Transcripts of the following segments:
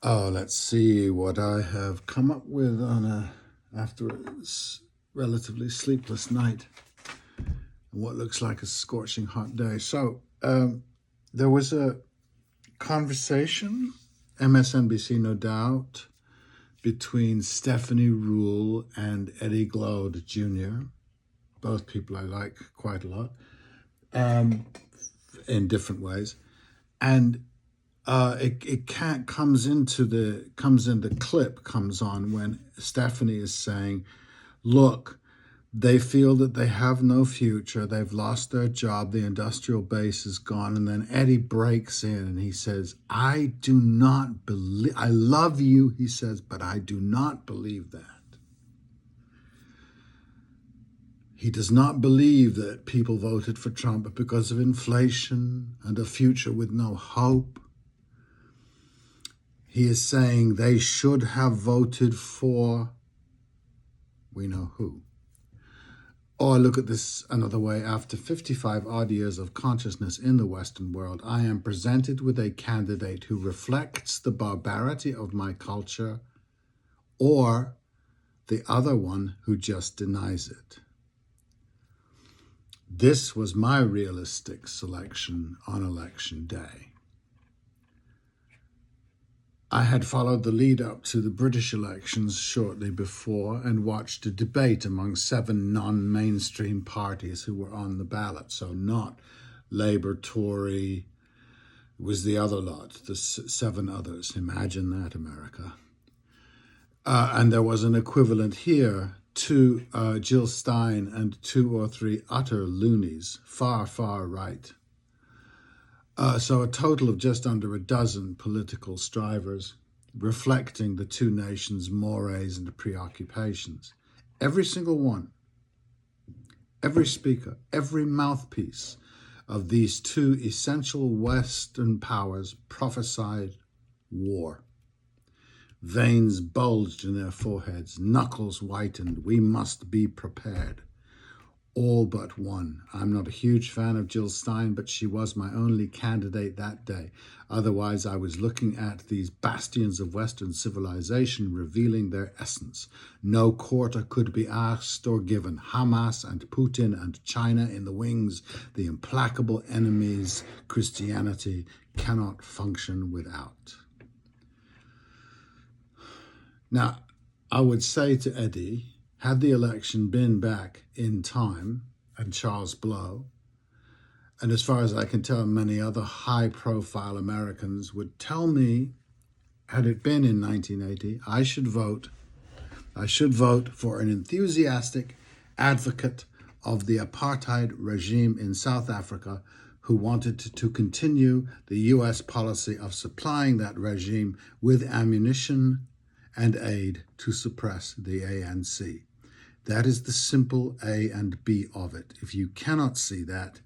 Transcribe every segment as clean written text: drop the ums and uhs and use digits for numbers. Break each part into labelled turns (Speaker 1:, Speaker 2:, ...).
Speaker 1: Oh, let's see what I have come up with after a relatively sleepless night and what looks like a scorching hot day. So there was a conversation, MSNBC no doubt, between Stephanie Rule and Eddie Glaude Jr., both people I like quite a lot, in different ways. And it can't comes into the clip comes on when Stephanie is saying, "Look, they feel that they have no future. They've lost their job. The industrial base is gone." And then Eddie breaks in and he says, "I do not believe. I love you," he says, "but I do not believe that." He does not believe that people voted for Trump because of inflation and a future with no hope. He is saying they should have voted for, we know who. Or look at this another way. After 55 odd years of consciousness in the Western world, I am presented with a candidate who reflects the barbarity of my culture, or the other one who just denies it. This was my realistic selection on election day. I had followed the lead up to the British elections shortly before and watched a debate among 7 non-mainstream parties who were on the ballot. So not Labour, Tory, it was the other lot, the 7 others. Imagine that, America. And there was an equivalent here to Jill Stein and 2 or 3 utter loonies, far, far right. So a total of just under a dozen political strivers reflecting the two nations' mores and preoccupations. Every single one, every speaker, every mouthpiece of these two essential Western powers prophesied war. Veins bulged in their foreheads, knuckles whitened. We must be prepared. All but one. I'm not a huge fan of Jill Stein, but she was my only candidate that day. Otherwise, I was looking at these bastions of Western civilization revealing their essence. No quarter could be asked or given. Hamas and Putin and China in the wings, the implacable enemies Christianity cannot function without. Now, I would say to Eddie, had the election been back in time and Charles Blow, and as far as I can tell, many other high-profile Americans would tell me, had it been in 1980, I should vote for an enthusiastic advocate of the apartheid regime in South Africa who wanted to continue the US policy of supplying that regime with ammunition and aid to suppress the ANC. That is the simple A and B of it. If you cannot see that,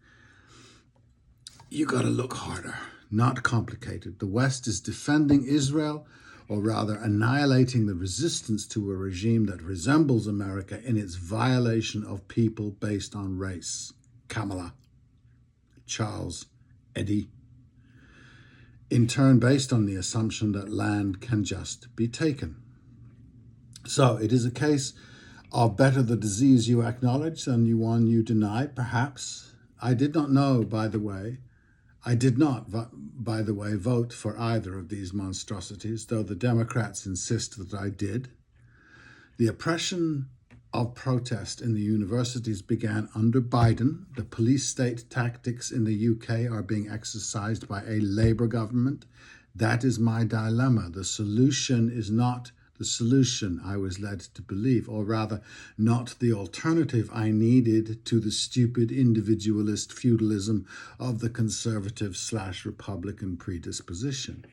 Speaker 1: you got to look harder. Not complicated. The West is defending Israel, or rather annihilating the resistance to a regime that resembles America in its violation of people based on race. Kamala, Charles, Eddie. In turn, based on the assumption that land can just be taken. So it is a case of better the disease you acknowledge than the one you deny, perhaps. I did not, by the way, vote for either of these monstrosities, though the Democrats insist that I did. The oppression of protest in the universities began under Biden. The police state tactics in the UK are being exercised by a Labour government. That is my dilemma. The solution is not the solution I was led to believe, or rather, not the alternative I needed to the stupid individualist feudalism of the conservative/Republican predisposition.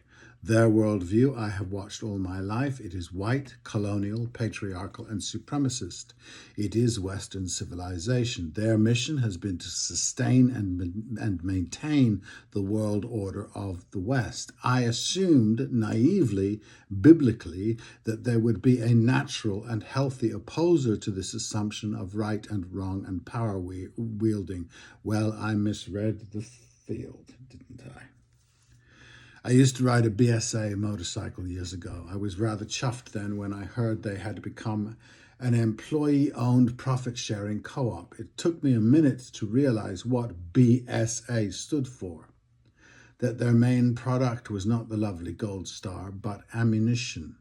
Speaker 1: Their worldview I have watched all my life. It is white, colonial, patriarchal, and supremacist. It is Western civilization. Their mission has been to sustain and maintain the world order of the West. I assumed naively, biblically, that there would be a natural and healthy opposer to this assumption of right and wrong and power wielding. Well, I misread the field, didn't I? I used to ride a BSA motorcycle years ago. I was rather chuffed then when I heard they had become an employee-owned profit-sharing co-op. It took me a minute to realize what BSA stood for, that their main product was not the lovely gold star, but ammunition.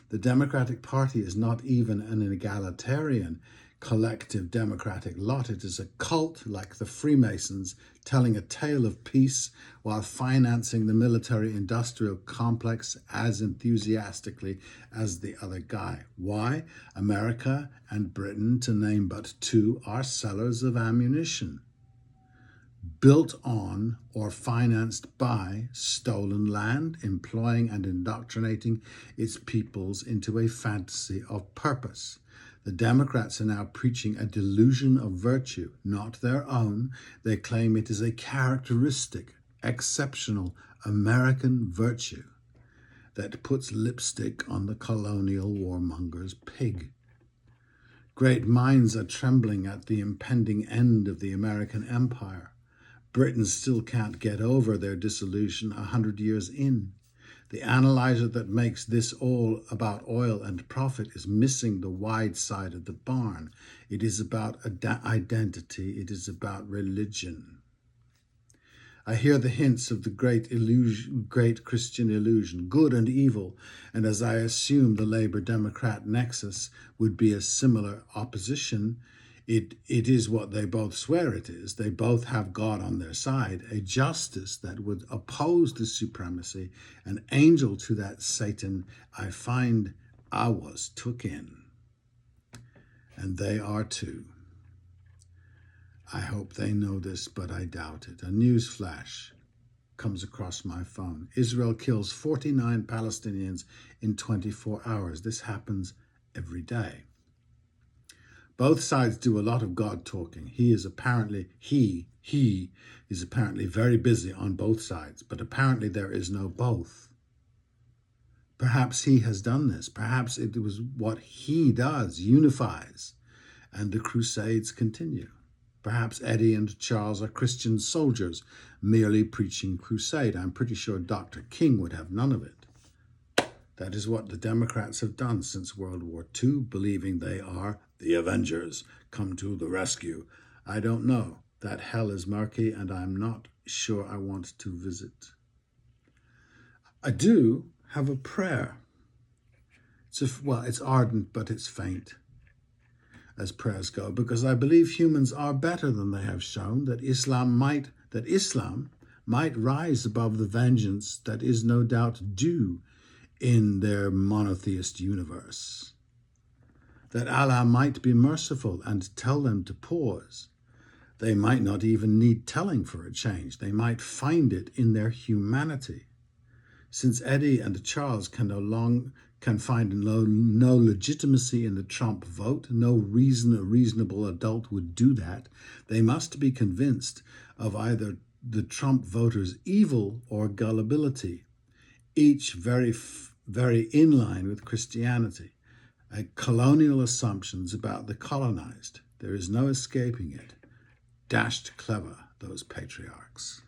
Speaker 1: The Democratic Party is not even an egalitarian collective democratic lot. It is a cult like the Freemasons, telling a tale of peace while financing the military-industrial complex as enthusiastically as the other guy. Why? America and Britain, to name but two, are sellers of ammunition, built on or financed by stolen land, employing and indoctrinating its peoples into a fantasy of purpose. The Democrats are now preaching a delusion of virtue, not their own. They claim it is a characteristic, exceptional American virtue that puts lipstick on the colonial warmonger's pig. Great minds are trembling at the impending end of the American empire. Britain still can't get over their dissolution 100 years in. The analyzer that makes this all about oil and profit is missing the wide side of the barn. It is about identity. It is about religion. I hear the hints of the great Christian illusion, good and evil, and as I assume the Labour-Democrat nexus would be a similar opposition, it is what they both swear it is. They both have God on their side, a justice that would oppose the supremacy, an angel to that Satan I find I was took in. And they are too. I hope they know this, but I doubt it. A news flash comes across my phone. Israel kills 49 Palestinians in 24 hours. This happens every day. Both sides do a lot of God talking. He is apparently very busy on both sides, but apparently there is no both. Perhaps he has done this. Perhaps it was what he does, unifies, and the crusades continue. Perhaps Eddie and Charles are Christian soldiers merely preaching crusade. I'm pretty sure Dr. King would have none of it. That is what the Democrats have done since World War II, believing they are the Avengers, come to the rescue. I don't know. That hell is murky, and I'm not sure I want to visit. I do have a prayer. It's ardent, but it's faint, as prayers go, because I believe humans are better than they have shown, that Islam might rise above the vengeance that is no doubt due in their monotheist universe. That Allah might be merciful and tell them to pause. They might not even need telling for a change. They might find it in their humanity. Since Eddie and Charles can find no legitimacy in the Trump vote, no reason a reasonable adult would do that, they must be convinced of either the Trump voters' evil or gullibility, each very in line with Christianity. Colonial assumptions about the colonized. There is no escaping it. Dashed clever, those patriarchs.